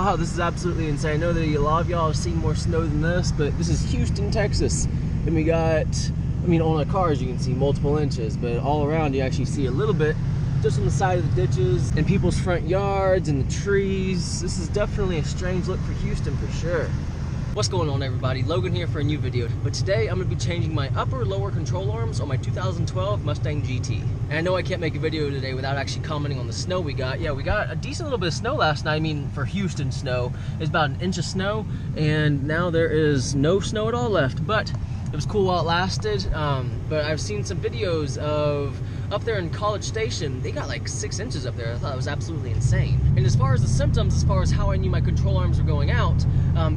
Wow, this is absolutely insane. I know that a lot of y'all have seen more snow than this, but this is Houston, Texas. And we got, I mean, on the cars you can see multiple inches, but all around you actually see a little bit just on the side of the ditches and people's front yards and the trees. This is definitely a strange look for Houston for sure. What's going on, everybody? Logan here for a new video, but today I'm going to be changing my upper lower control arms on my 2012 Mustang GT. And I know I can't make a video today without actually commenting on the snow we got. Yeah, we got a decent little bit of snow last night. I mean, for Houston snow, it's about an inch of snow, and now there is no snow at all left, but it was cool while it lasted. But I've seen some videos of up there in College Station, they got like 6 inches up there. I thought it was absolutely insane. And as far as the symptoms, as far as how I knew my control arms were going out,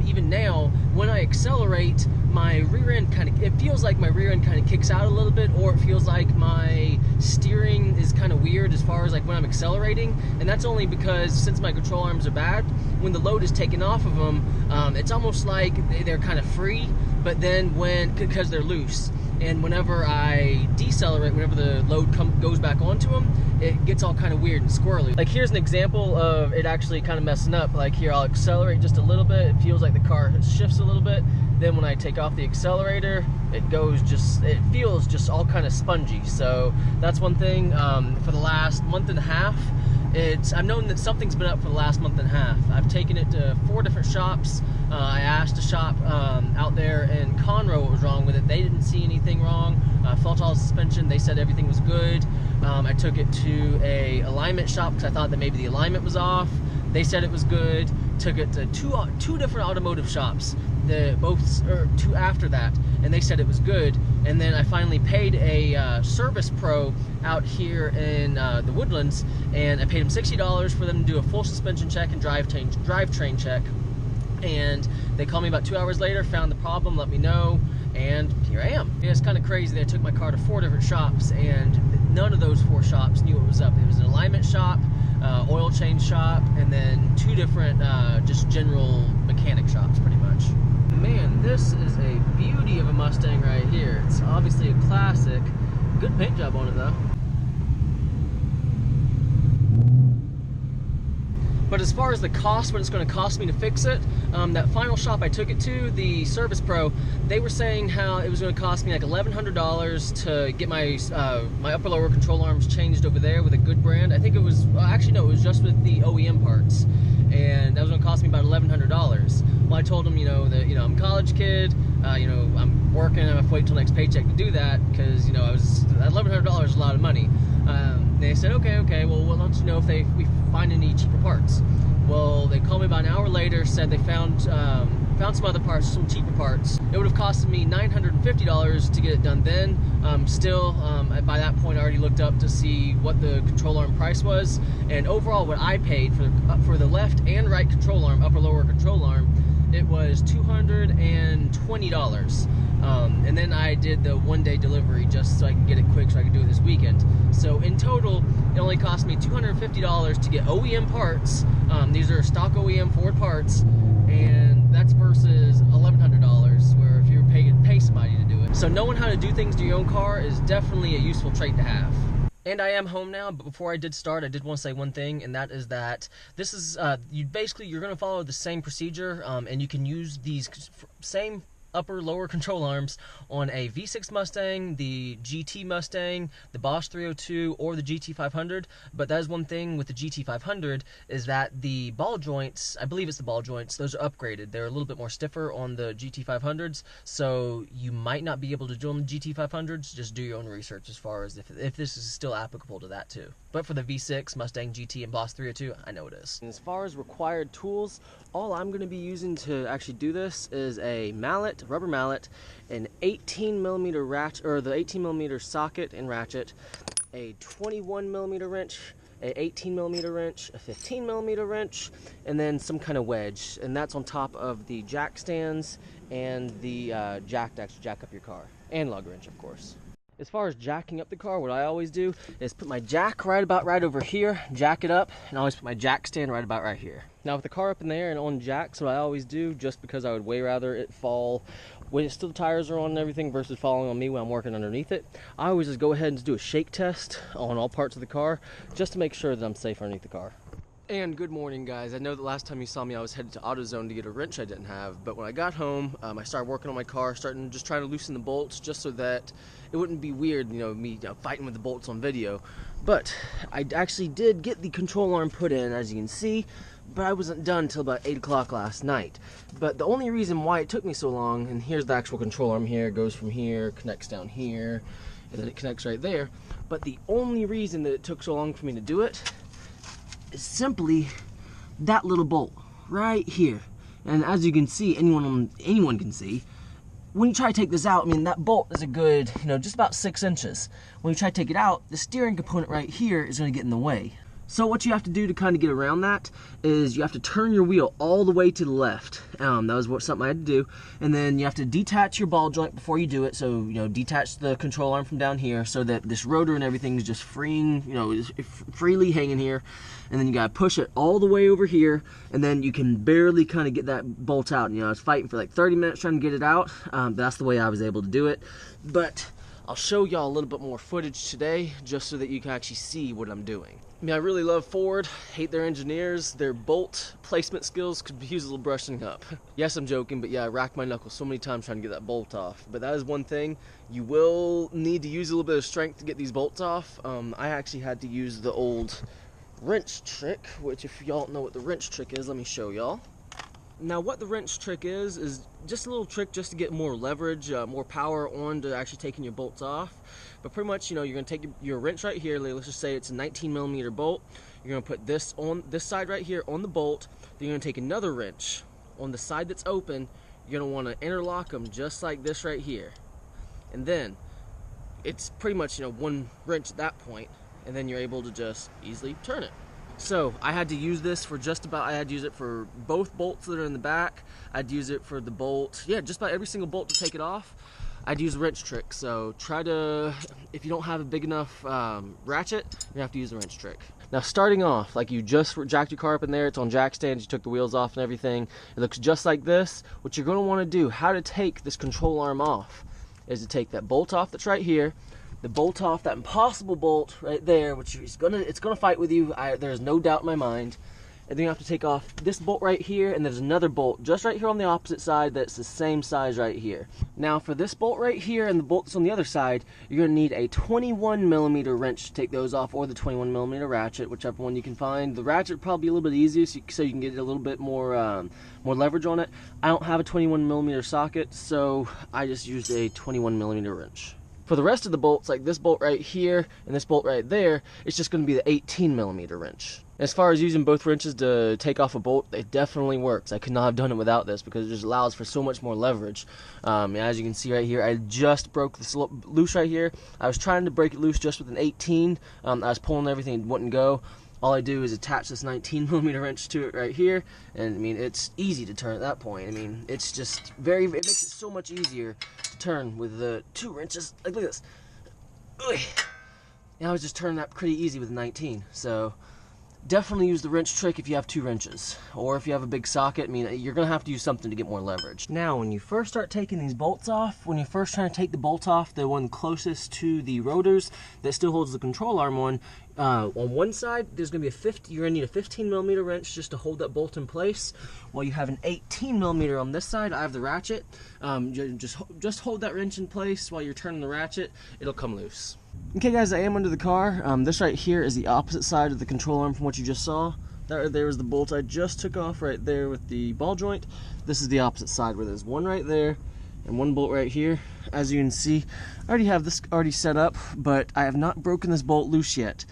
even now, when I accelerate, my rear end it feels like my rear end kind of kicks out a little bit, or it feels like my steering is kind of weird as far as like when I'm accelerating. And that's only because since my control arms are bad, when the load is taken off of them, it's almost like they're kind of free, but then because they're loose. And whenever I decelerate, whenever the load goes back onto them, it gets all kind of weird and squirrely. Like here's an example of it actually kind of messing up. Like here, I'll accelerate just a little bit. It feels like the car shifts a little bit. Then when I take off the accelerator, it feels just all kind of spongy. So that's one thing. For the last month and a half, I've known that something's been up for the last month and a half. I've taken it to 4 different shops. I asked a shop out there in Conroe what was wrong with it. They didn't see anything wrong. Felt all the suspension. They said everything was good. I took it to a alignment shop because I thought that maybe the alignment was off. They said it was good. Took it to two different automotive shops, two after that, and they said it was good. And then I finally paid a service pro out here in the Woodlands, and I paid him $60 for them to do a full suspension check and drivetrain check. And they called me about 2 hours later, found the problem, let me know, and here I am. Yeah, it's kind of crazy that I took my car to 4 different shops, and none of those 4 shops knew what was up. It was an alignment shop, oil change shop, and then 2 different just general mechanic shops pretty much. Man, this is a beauty of a Mustang right here. It's obviously a classic. Good paint job on it though. But as far as the cost, what it's going to cost me to fix it, that final shop I took it to, the service pro, they were saying how it was going to cost me like $1,100 to get my my upper lower control arms changed over there with a good brand. I think it was, actually no, it was just with the OEM parts, and that was going to cost me about $1,100. Well, I told them, that I'm a college kid, I'm working, I have to wait till next paycheck to do that because $1,100 is a lot of money. They said, okay, well, we'll let you know if we find any cheaper parts. Well, they called me about an hour later, said they found some other parts, some cheaper parts. It would have costed me $950 to get it done then. Still, by that point, I already looked up to see what the control arm price was, and overall, what I paid for the left and right control arm, upper lower control arm, it was $220. And then I did the 1-day delivery just so I can get it quick so I can do it this weekend. So in total, it only cost me $250 to get OEM parts. These are stock OEM Ford parts, and that's versus $1,100 where if you pay somebody to do it. So knowing how to do things to your own car is definitely a useful trait to have. And I am home now, but before I did start, I did want to say one thing, and that is that this is, you're going to follow the same procedure, and you can use these same upper lower control arms on a V6 Mustang, the GT Mustang, the Boss 302, or the GT500. But that is one thing with the GT500 is that the ball joints, I believe it's the ball joints, those are upgraded. They're a little bit more stiffer on the GT500s, so you might not be able to do on the GT500s. Just do your own research as far as if this is still applicable to that too. But for the V6, Mustang GT, and Boss 302, I know it is. And as far as required tools, all I'm going to be using to actually do this is a mallet, rubber mallet, an 18mm ratchet, or the 18mm socket and ratchet, a 21mm wrench, a 18mm wrench, a 15mm wrench, and then some kind of wedge. And that's on top of the jack stands and the jack to actually jack up your car, and lug wrench, of course. As far as jacking up the car, what I always do is put my jack right over here, jack it up, and I always put my jack stand right about right here. Now with the car up in the air and on jacks, what I always do, just because I would way rather it fall when still the tires are on and everything versus falling on me when I'm working underneath it, I always just go ahead and do a shake test on all parts of the car just to make sure that I'm safe underneath the car. And good morning, guys. I know the last time you saw me I was headed to AutoZone to get a wrench I didn't have, but when I got home I started working on my car, just trying to loosen the bolts just so that it wouldn't be weird, me fighting with the bolts on video. But I actually did get the control arm put in, as you can see, but I wasn't done until about 8 o'clock last night. But the only reason why it took me so long, and here's the actual control arm here, it goes from here, connects down here, and then it connects right there. But the only reason that it took so long for me to do it is simply that little bolt right here. And as you can see, anyone can see, when you try to take this out, that bolt is a good, just about 6 inches. When you try to take it out, the steering component right here is going to get in the way. So what you have to do to kind of get around that is you have to turn your wheel all the way to the left. That was something I had to do. And then you have to detach your ball joint before you do it. So, detach the control arm from down here so that this rotor and everything is just freeing, is freely hanging here. And then you gotta push it all the way over here, and then you can barely kind of get that bolt out. I was fighting for like 30 minutes trying to get it out. That's the way I was able to do it. But I'll show y'all a little bit more footage today, just so that you can actually see what I'm doing. I really love Ford, hate their engineers. Their bolt placement skills could use a little brushing up. Yes, I'm joking, but yeah, I racked my knuckles so many times trying to get that bolt off. But that is one thing, you will need to use a little bit of strength to get these bolts off. I actually had to use the old wrench trick, which if y'all don't know what the wrench trick is, let me show y'all. Now what the wrench trick is just a little trick just to get more leverage, more power on to actually taking your bolts off. But pretty much, you're going to take your wrench right here, let's just say it's a 19mm bolt. You're going to put this on this side right here on the bolt. Then you're going to take another wrench on the side that's open. You're going to want to interlock them just like this right here. And then it's pretty much, one wrench at that point, and then you're able to just easily turn it. So I had to use this for I had to use it for both bolts that are in the back. I'd use it for the bolt, just about every single bolt to take it off. I'd use a wrench trick. So if you don't have a big enough ratchet, you have to use a wrench trick. Now starting off, like you just jacked your car up in there, it's on jack stands, you took the wheels off and everything. It looks just like this. What you're gonna wanna do, how to take this control arm off, is to take that bolt off that's right here, the bolt off, that impossible bolt right there, which it's gonna fight with you. There's no doubt in my mind. And then you have to take off this bolt right here, and there's another bolt just right here on the opposite side that's the same size right here. Now for this bolt right here and the bolt that's on the other side, you're gonna need a 21mm wrench to take those off, or the 21mm ratchet, whichever one you can find. The ratchet probably a little bit easier, so you can get a little bit more leverage on it. I don't have a 21mm socket, so I just used a 21mm wrench. For the rest of the bolts, like this bolt right here and this bolt right there, it's just going to be the 18mm wrench. As far as using both wrenches to take off a bolt, it definitely works. I could not have done it without this because it just allows for so much more leverage. As you can see right here, I just broke this loose right here. I was trying to break it loose just with an 18. I was pulling everything, it wouldn't go. All I do is attach this 19mm wrench to it right here, and it's easy to turn at that point. It's just it makes it so much easier to turn with the 2 wrenches. Like, look at this. And I was just turning that pretty easy with 19. So definitely use the wrench trick if you have 2 wrenches, or if you have a big socket. You're gonna have to use something to get more leverage. Now when you first start taking these bolts off, when you're first trying to take the bolt off, the one closest to the rotors that still holds the control arm on one side, there's gonna be you're gonna need a 15mm wrench just to hold that bolt in place, while you have an 18mm on this side. I have the ratchet. Just hold that wrench in place while you're turning the ratchet, it'll come loose. Okay guys, I am under the car. This right here is the opposite side of the control arm from what you just saw. That right there was the bolt I just took off right there with the ball joint. This is the opposite side where there's one right there and one bolt right here. As you can see, I already have this set up, but I have not broken this bolt loose yet.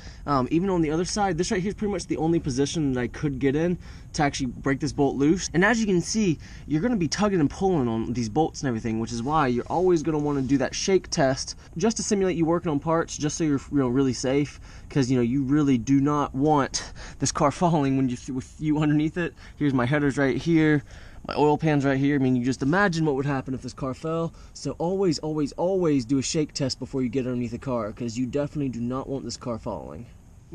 Even on the other side, this right here is pretty much the only position that I could get in to actually break this bolt loose. And as you can see, you're going to be tugging and pulling on these bolts and everything, which is why you're always going to want to do that shake test just to simulate you working on parts, just so you're really safe, because you really do not want this car falling with you underneath it. Here's my headers right here. My oil pan's right here. You just imagine what would happen if this car fell. So always, always, always do a shake test before you get underneath the car, because you definitely do not want this car falling.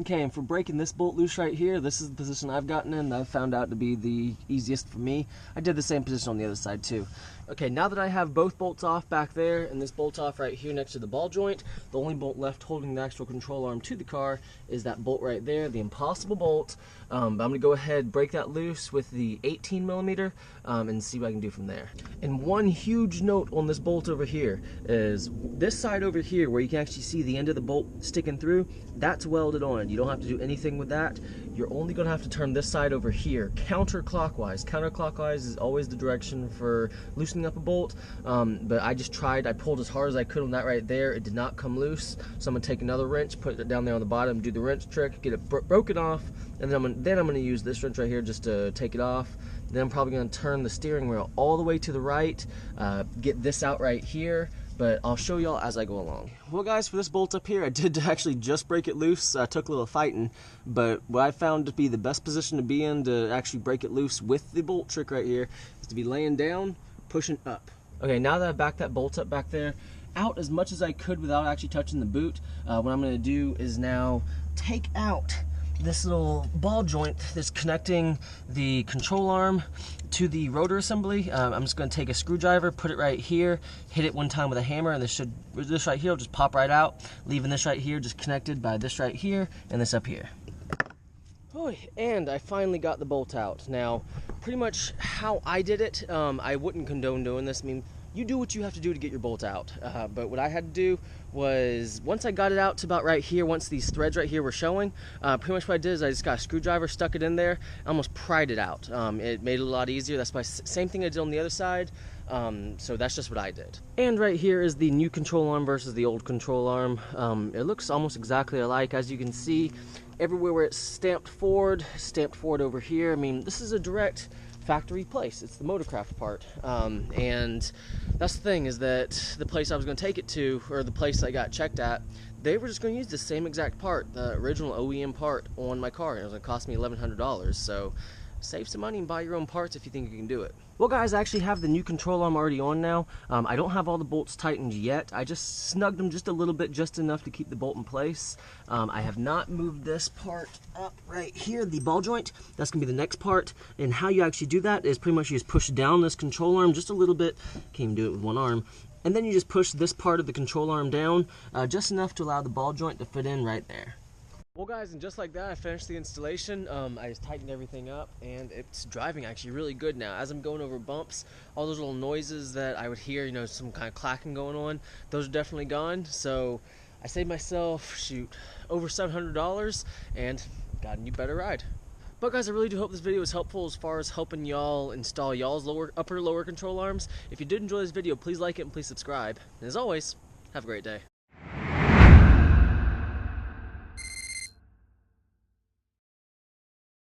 Okay, and for breaking this bolt loose right here, this is the position I've gotten in. I've found out to be the easiest for me. I did the same position on the other side too. Okay, now that I have both bolts off back there and this bolt off right here next to the ball joint, the only bolt left holding the actual control arm to the car is that bolt right there, the impossible bolt. But I'm going to go ahead, break that loose with the 18 millimeter and see what I can do from there. And one huge note on this bolt over here is this side over here where you can actually see the end of the bolt sticking through, that's welded on. You don't have to do anything with that. You're only going to have to turn this side over here counterclockwise. Counterclockwise is always the direction for loosening up a bolt, but I just tried. I pulled as hard as I could on that right there. It did not come loose, so I'm gonna take another wrench, put it down there on the bottom, do the wrench trick, get it broken off, and then I'm gonna use this wrench right here just to take it off. Then I'm probably gonna turn the steering wheel all the way to the right, get this out right here, but I'll show y'all as I go along. Well guys, for this bolt up here, I did actually just break it loose. I took a little fighting, but what I found to be the best position to be in to actually break it loose with the bolt trick right here is to be laying down, pushing up. Okay, now that I've backed that bolt up back there, out as much as I could without actually touching the boot, what I'm gonna do is now take out this little ball joint that's connecting the control arm to the rotor assembly. I'm just going to take a screwdriver, put it right here, hit it one time with a hammer, and this right here will just pop right out, leaving this right here just connected by this right here and this up here. Oh, and I finally got the bolt out. Now, pretty much how I did it, I wouldn't condone doing this. I mean, you do what you have to do to get your bolt out. But what I had to do was, once I got it out to about right here, once these threads right here were showing, pretty much what I did is I just got a screwdriver, stuck it in there, almost pried it out. It made it a lot easier. That's my same thing I did on the other side. So that's just what I did. And right here is the new control arm versus the old control arm. It looks almost exactly alike. As you can see, everywhere where it's stamped forward over here. I mean, this is a direct factory place. It's the Motorcraft part. And that's the thing, is that the place I was going to take it to, or the place I got checked at, they were just going to use the same exact part, the original OEM part on my car, and it was going to cost me $1,100. So save some money and buy your own parts if you think you can do it. Well guys, I actually have the new control arm already on now. I don't have all the bolts tightened yet. I just snugged them just a little bit, just enough to keep the bolt in place. I have not moved this part up right here, the ball joint. That's gonna be the next part. And how you actually do that is pretty much you just push down this control arm just a little bit. Can't even do it with one arm. And then you just push this part of the control arm down, just enough to allow the ball joint to fit in right there. Well guys, and just like that, I finished the installation. I just tightened everything up, and it's driving actually really good now. As I'm going over bumps, all those little noises that I would hear, you know, some kind of clacking going on, those are definitely gone. So I saved myself, shoot, over $700 and got a new better ride. But guys, I really do hope this video was helpful as far as helping y'all install y'all's upper lower control arms. If you did enjoy this video, please like it and please subscribe. And as always, have a great day.